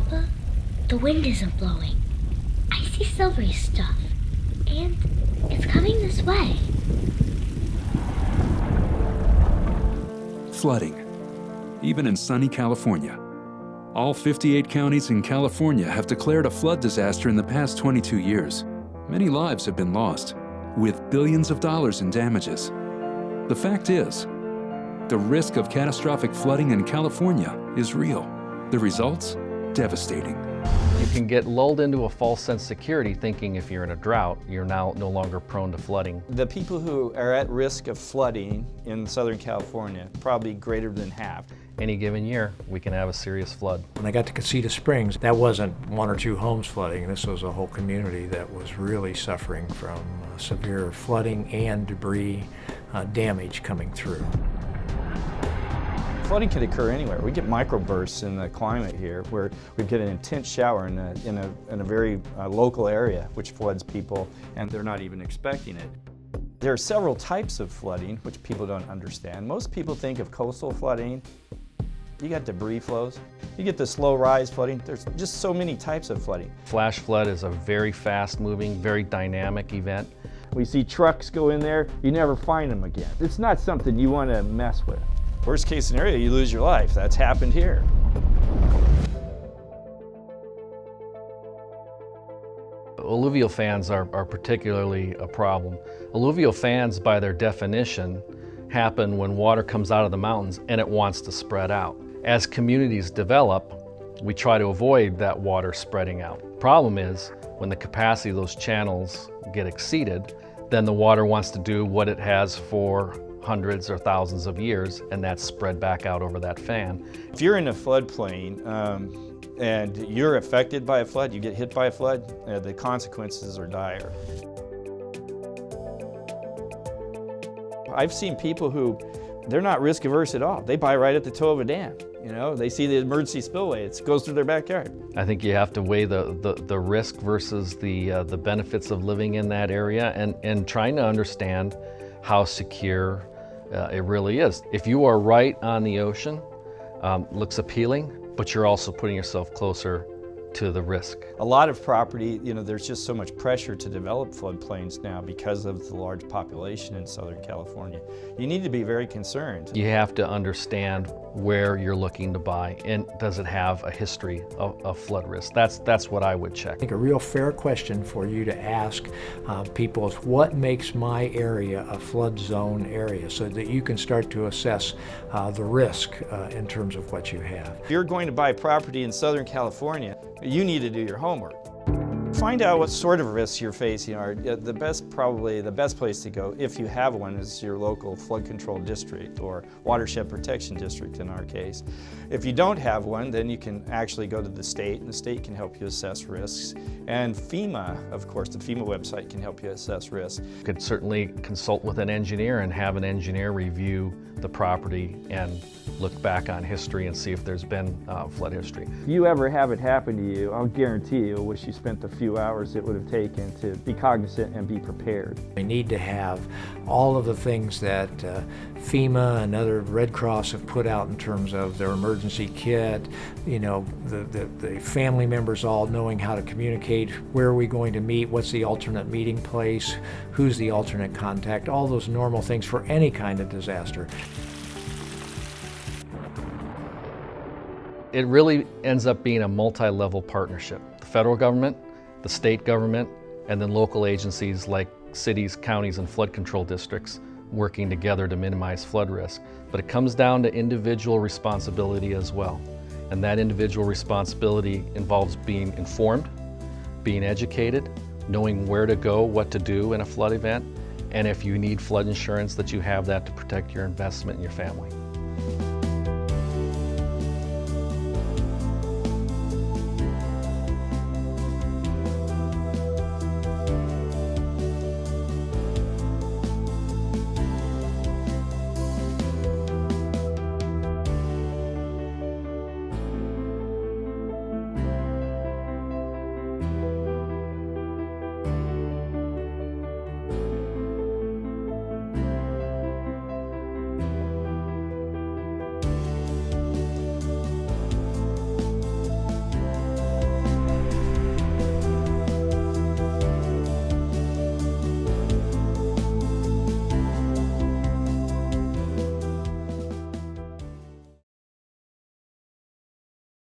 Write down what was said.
Papa, the wind isn't blowing. I see silvery stuff, and it's coming this way. Flooding, even in sunny California. All 58 counties in California have declared a flood disaster in the past 22 years. Many lives have been lost, with billions of dollars in damages. The fact is, the risk of catastrophic flooding in California is real. The results? Devastating. You can get lulled into a false sense of security thinking if you're in a drought, you're now no longer prone to flooding. The people who are at risk of flooding in Southern California, probably greater than half. Any given year, we can have a serious flood. When I got to Casita Springs, that wasn't one or two homes flooding. This was a whole community that was really suffering from severe flooding and debris damage coming through. Flooding could occur anywhere. We get microbursts in the climate here where we get an intense shower in a very local area which floods people and they're not even expecting it. There are several types of flooding which people don't understand. Most people think of coastal flooding. You got debris flows. You get the slow rise flooding. There's just so many types of flooding. Flash flood is a very fast moving, very dynamic event. We see trucks go in there, you never find them again. It's not something you want to mess with. Worst case scenario, you lose your life. That's happened here. Alluvial fans are particularly a problem. Alluvial fans, by their definition, happen when water comes out of the mountains and it wants to spread out. As communities develop, we try to avoid that water spreading out. Problem is, when the capacity of those channels get exceeded, then the water wants to do what it has for hundreds or thousands of years, and that's spread back out over that fan. If you're in a floodplain and you're affected by a flood, you get hit by a flood, the consequences are dire. I've seen people who, they're not risk averse at all. They buy right at the toe of a dam. You know, they see the emergency spillway, it goes through their backyard. I think you have to weigh the risk versus the benefits of living in that area and trying to understand how secure it really is. If you are right on the ocean, looks appealing, but you're also putting yourself closer to the risk. A lot of property, you know, there's just so much pressure to develop floodplains now because of the large population in Southern California. You need to be very concerned. You have to understand where you're looking to buy and does it have a history of flood risk. That's what I would check. I think a real fair question for you to ask people is what makes my area a flood zone area so that you can start to assess the risk in terms of what you have. If you're going to buy property in Southern California, you need to do your homework. Find out what sort of risks you're facing are. Probably the best place to go, if you have one, is your local flood control district or watershed protection district in our case. If you don't have one, then you can actually go to the state, and the state can help you assess risks. And FEMA, of course, the FEMA website can help you assess risks. You could certainly consult with an engineer and have an engineer review the property and look back on history and see if there's been flood history. If you ever have it happen to you, I'll guarantee you'll wish you spent the few hours it would have taken to be cognizant and be prepared. We need to have all of the things that FEMA and other Red Cross have put out in terms of their emergency kit, you know, the family members all knowing how to communicate, where are we going to meet, what's the alternate meeting place, who's the alternate contact, all those normal things for any kind of disaster. It really ends up being a multi-level partnership. The federal government, the state government, and then local agencies like cities, counties, and flood control districts working together to minimize flood risk. But it comes down to individual responsibility as well. And that individual responsibility involves being informed, being educated, knowing where to go, what to do in a flood event, and if you need flood insurance, that you have that to protect your investment and your family.